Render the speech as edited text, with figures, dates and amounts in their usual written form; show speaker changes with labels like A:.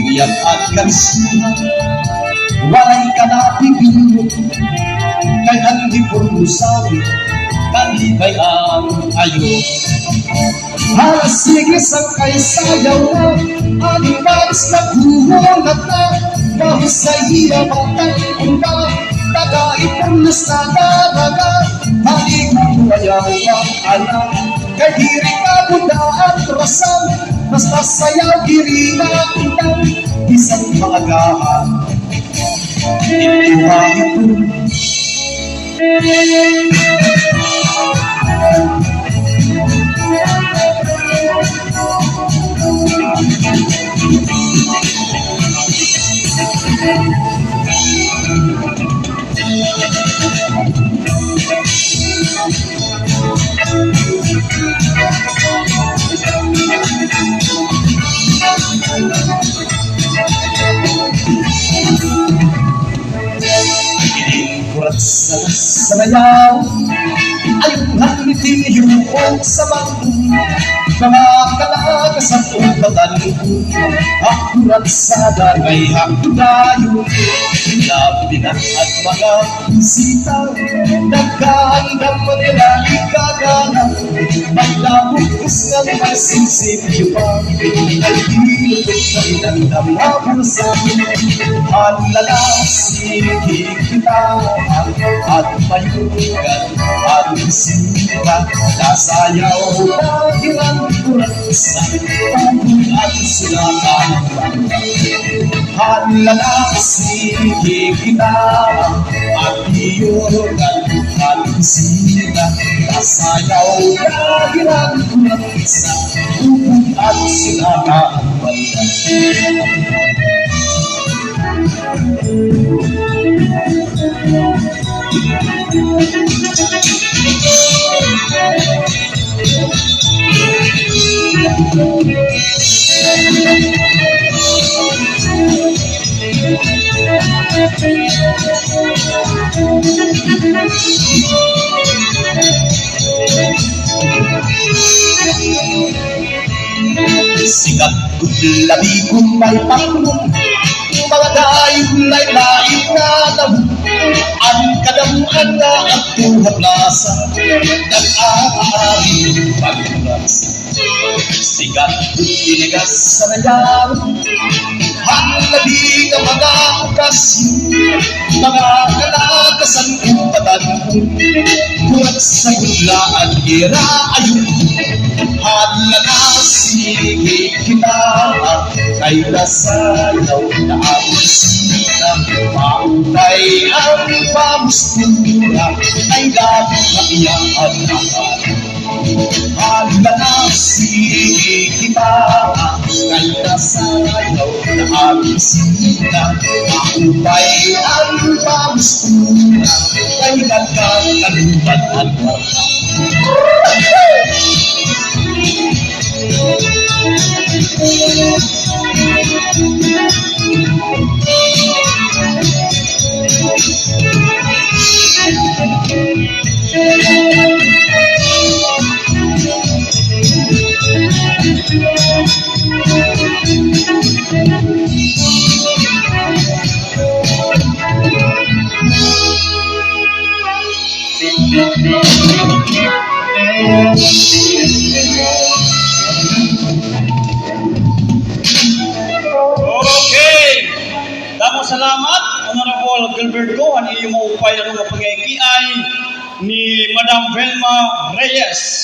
A: Iyan at karisma, walay ka na pipilo, kay hindi po sabi, kanibay ang ayo. Sige sakay sayaw na, aning baris na guhonat na, bahus sa iya matang na, tagaipunas na nanaga, maligong ayaw ang alam, kay diri ka bunda at rasan, basta sayaw diri na utang, isang maagahan, ituwa ito. Sa sanayaw ay nangiti yung sa bangkong mga kalaga sa umbatan akurat sa dagay hakdayo labi na at mga bisita nagkaandang manila ikagana maglamukos ng masinsipyo pa ay dinutog na inandam na bulsa at lalasing kita at mayugan at bisita nasayaw na ilang kurasa upong at silatan halalasing kita at mayugan at bisita nasayaw na ilang kurasa upong at silatan sikat labi kung may panglong mga daigulay laing na dahon ang kadamuan na ang tuhap lasa nag-aari pag-urasa sikat tinigas sa nayaw ang labi ng mga okasyon mga kalakasan umpatan kurat sa gudlaan iraayon sige kita kay nasayaw na ang sita mautay ang pamustura ay dapat na iyaan naman sige kita kay nasayaw na ang sita mautay ang pamustura ay nagkakalutan at wala
B: Salamat, Honorable Gilberto, ang iyong maupay na mga pangyakiay ni Madam Velma Reyes.